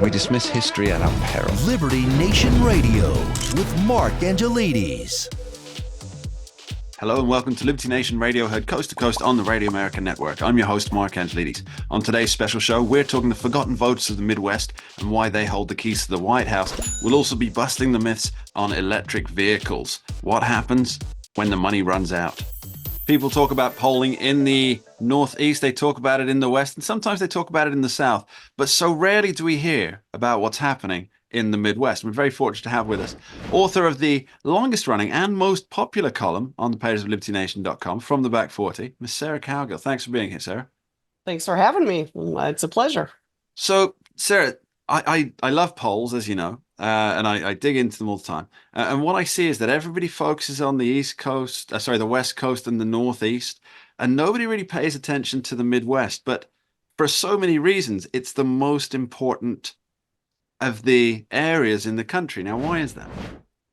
We dismiss history at our peril. Liberty Nation Radio with Mark Angelides. Hello and welcome to Liberty Nation Radio, heard coast to coast on the Radio America Network. I'm your host, Mark Angelides. On today's special show, we're talking the forgotten voters of the Midwest and why they hold the keys to the White House. We'll also be busting the myths on electric vehicles. What happens when the money runs out? People talk about polling in the Northeast, they talk about it in the West, and sometimes they talk about it in the South. But so rarely do we hear about what's happening in the Midwest. We're very fortunate to have with us author of the longest running and most popular column on the pages of libertynation.com, From the Back 40, Miss Sarah Cowgill. Thanks for being here, Sarah. Thanks for having me. It's a pleasure. So, Sarah, I love polls, as you know, and I dig into them all the time. And what I see is that everybody focuses on the East Coast, the West Coast and the Northeast, and nobody really pays attention to the Midwest. But for so many reasons, it's the most important of the areas in the country. Now, why is that?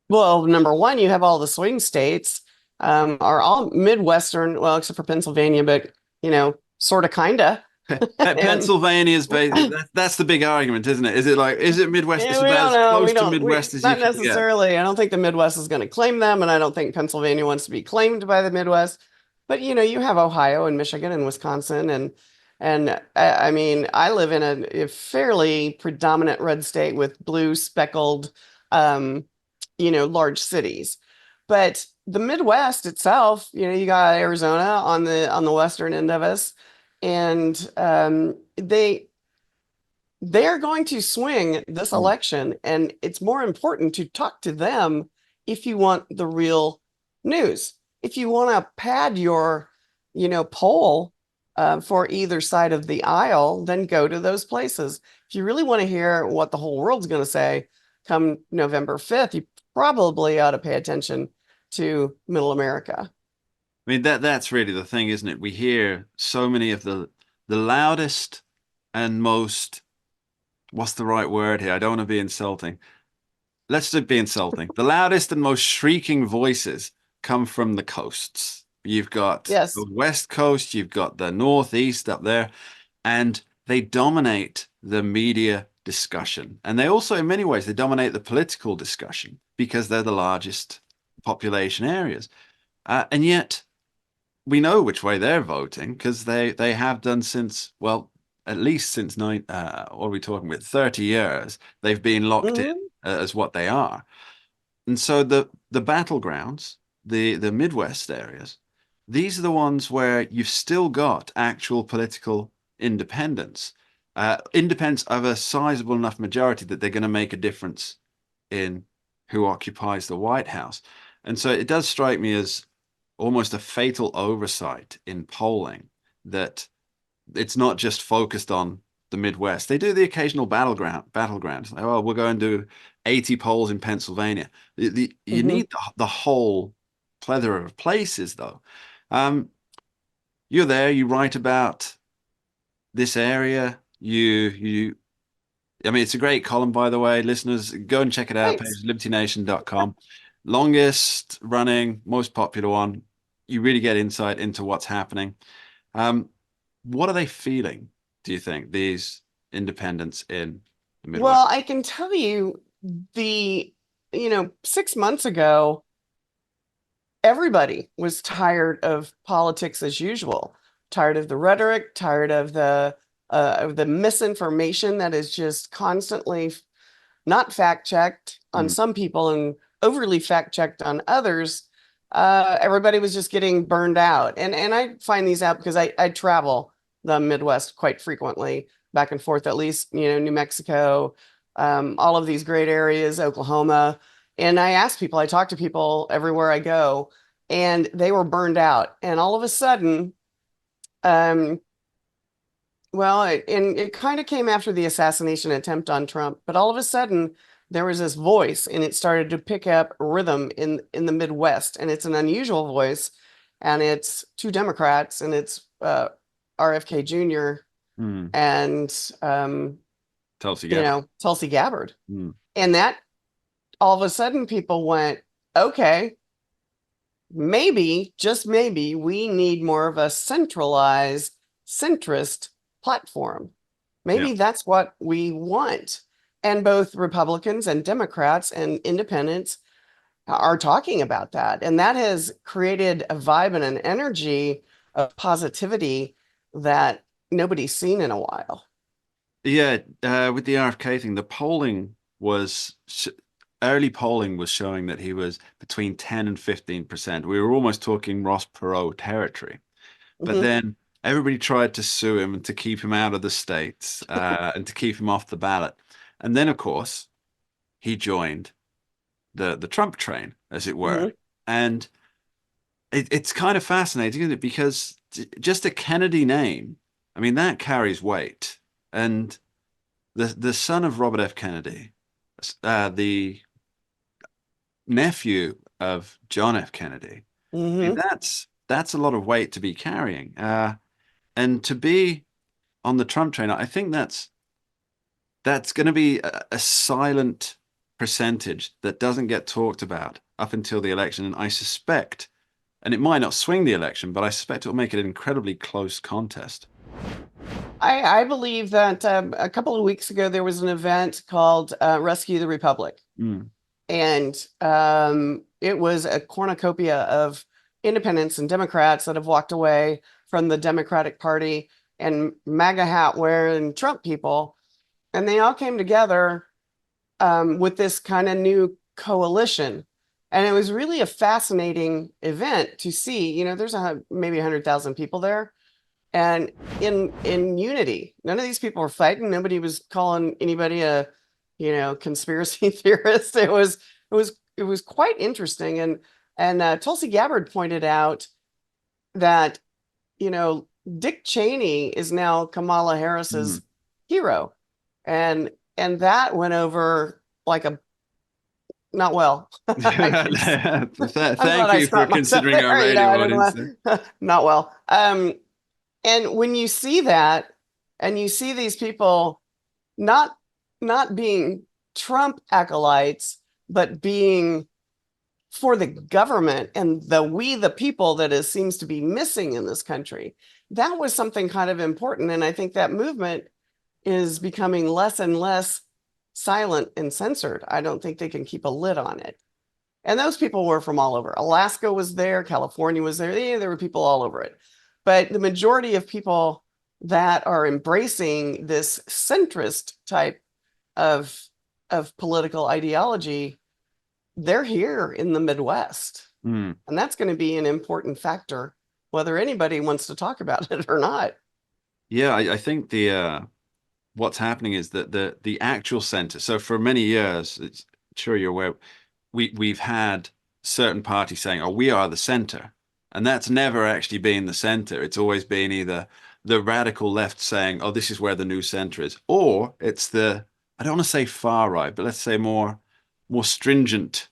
Well, number one, you have all the swing states are all Midwestern, well, except for Pennsylvania, but, sort of, kind of. Pennsylvania's that's the big argument, isn't it? Is it Midwest? Yeah, it's about as close to Midwest as you can can necessarily. I don't think the Midwest is going to claim them, and I don't think Pennsylvania wants to be claimed by the Midwest. But, you have Ohio and Michigan and Wisconsin, and I mean, I live in a fairly predominant red state with blue speckled, large cities. But the Midwest itself, you got Arizona on the western end of us, and they are going to swing this election, and it's more important to talk to them if you want the real news. If you want to pad your, poll for either side of the aisle, then go to those places. If you really want to hear what the whole world's going to say come November 5th, you probably ought to pay attention to Middle America. I mean, that's really the thing, isn't it? We hear so many of the loudest and most, what's the right word here? I don't want to be insulting. Let's just be insulting. The loudest and most shrieking voices come from the coasts. You've got the West Coast, you've got the Northeast up there, and they dominate the media discussion. And they also, in many ways, they dominate the political discussion because they're the largest population areas. And yet, we know which way they're voting because they have done since, well, at least since what are we talking about, 30 years, they've been locked in as what they are. And so the battlegrounds, the Midwest areas, these are the ones where you've still got actual political independence, independence of a sizable enough majority that they're going to make a difference in who occupies the White House. And so it does strike me as almost a fatal oversight in polling that it's not just focused on the Midwest. They do the occasional battleground. Oh, we're going to do 80 polls in Pennsylvania. You need the whole plethora of places, though. You're there, you write about this area. I mean, it's a great column, by the way. Listeners, go and check it out. Page libertynation.com. Longest running, most popular one. You really get insight into what's happening. What are they feeling, do you think, these independents in the Midwest? Well, I can tell you 6 months ago, everybody was tired of politics as usual, tired of the rhetoric, tired of the misinformation that is just constantly not fact-checked on some people and overly fact-checked on others. Everybody was just getting burned out. And I find these out because I travel the Midwest quite frequently, back and forth, at least, New Mexico, all of these great areas, Oklahoma. And I talk to people everywhere I go, and they were burned out. And all of a sudden, it kind of came after the assassination attempt on Trump, but all of a sudden there was this voice, and it started to pick up rhythm in the Midwest. And it's an unusual voice, and it's two Democrats, and it's RFK Jr. and Tulsi Gabbard. And that all of a sudden people went, okay, maybe, just maybe, we need more of a centralized centrist platform. Maybe that's what we want. And both Republicans and Democrats and independents are talking about that. And that has created a vibe and an energy of positivity that nobody's seen in a while. Yeah, with the RFK thing, the polling was early polling was showing that he was between 10 and 15%. We were almost talking Ross Perot territory. But then everybody tried to sue him and to keep him out of the states and to keep him off the ballot. And then, of course, he joined the Trump train, as it were. And it's kind of fascinating, isn't it? Because just a Kennedy name, I mean, that carries weight. And the son of Robert F. Kennedy, the nephew of John F. Kennedy, I mean, that's a lot of weight to be carrying. And to be on the Trump train, I think that's going to be a silent percentage that doesn't get talked about up until the election. And I suspect, and it might not swing the election, but I suspect it'll make it an incredibly close contest. I believe that a couple of weeks ago, there was an event called Rescue the Republic. And it was a cornucopia of independents and Democrats that have walked away from the Democratic Party and MAGA hat wearing Trump people. And they all came together with this kind of new coalition. And it was really a fascinating event to see. You know, there's maybe 100,000 people there. And in unity, none of these people were fighting. Nobody was calling anybody a, conspiracy theorist. It was quite interesting. And Tulsi Gabbard pointed out that, Dick Cheney is now Kamala Harris's hero, and that went over like not well. Thank you for considering our radio audience. Not well. And when you see that, and you see these people not being Trump acolytes, but being for the government and we the people that seems to be missing in this country, that was something kind of important. And I think that movement is becoming less and less silent and censored. I don't think they can keep a lid on it. And those people were from all over. Alaska was there, California was there. Yeah, there were people all over it. But the majority of people that are embracing this centrist type of political ideology, they're here in the Midwest. And that's going to be an important factor, whether anybody wants to talk about it or not. Yeah, I think what's happening is that the actual center. So for many years, sure you're aware, we've had certain parties saying, "Oh, we are the center," and that's never actually been the center. It's always been either the radical left saying, "Oh, this is where the new center is," or it's I don't want to say far right, but let's say more stringent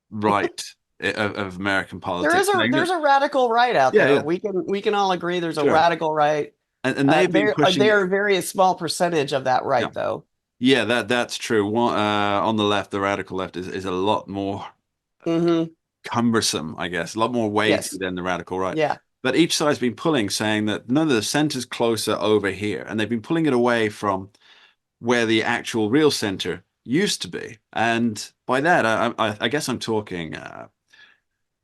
right of American politics. There's a radical right out there. Yeah. We can all agree there's a radical right. And they've been pushing. They're a very small percentage of that right, though. Yeah, that's true. On the left, the radical left is a lot more cumbersome, I guess, a lot more weighty than the radical right. Yeah. But each side's been pulling, saying that no, the center's closer over here, and they've been pulling it away from where the actual real center used to be. And by that, I guess I'm talking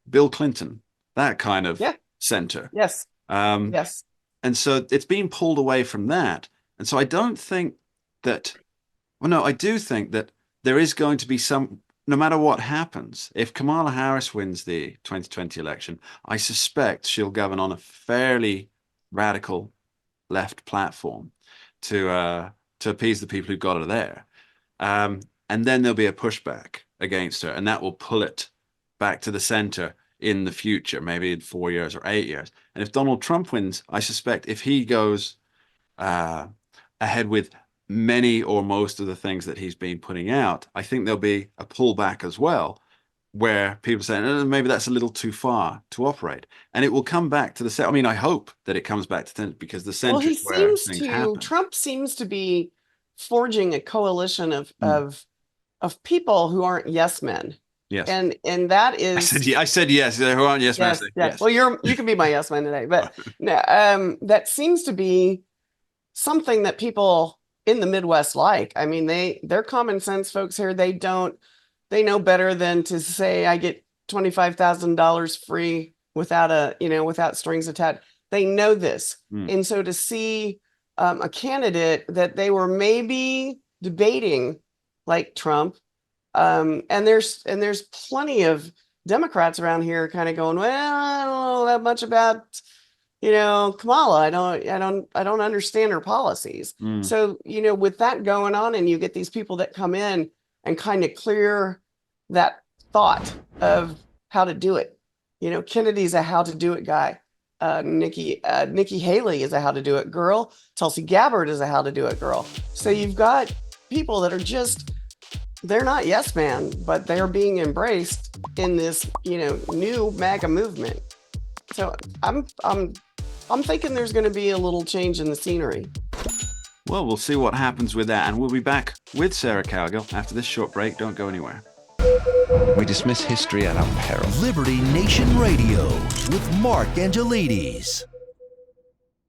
Bill Clinton, that kind of center. Yes. Yes. And so it's being pulled away from that. And so I don't think that, well, no, I do think that there is going to be no matter what happens, if Kamala Harris wins the 2020 election, I suspect she'll govern on a fairly radical left platform to appease the people who got her there. And then there'll be a pushback against her, and that will pull it back to the center in the future, maybe in 4 years or 8 years. And if Donald Trump wins, I suspect if he goes ahead with many or most of the things that he's been putting out, I think there'll be a pullback as well, where people say, maybe that's a little too far to operate. And it will come back to the center. I mean, I hope that it comes back to the center, because the center is where things happen. Trump seems to be forging a coalition of people who aren't yes men. Yes. And that is I said yes. Who aren't yes men? Yes. Well, you can be my yes man today, but no, that seems to be something that people in the Midwest like? I mean, they're common sense folks here. They know better than to say I get $25,000 free without strings attached. They know this. And so to see a candidate that they were maybe debating like Trump, and there's plenty of Democrats around here kind of going, well, I don't know that much about, Kamala. I don't understand her policies. So, with that going on, and you get these people that come in and kind of clear that thought of how to do it. Kennedy's a how to do it guy. Nikki Haley is a how to do it girl. Tulsi Gabbard is a how to do it girl. So you've got people that are they're not yes man, but they're being embraced in this, new MAGA movement. So I'm thinking there's going to be a little change in the scenery. Well, we'll see what happens with that, and we'll be back with Sarah Cowgill after this short break. Don't go anywhere. We dismiss history at our peril. Liberty Nation Radio with Mark Angelides.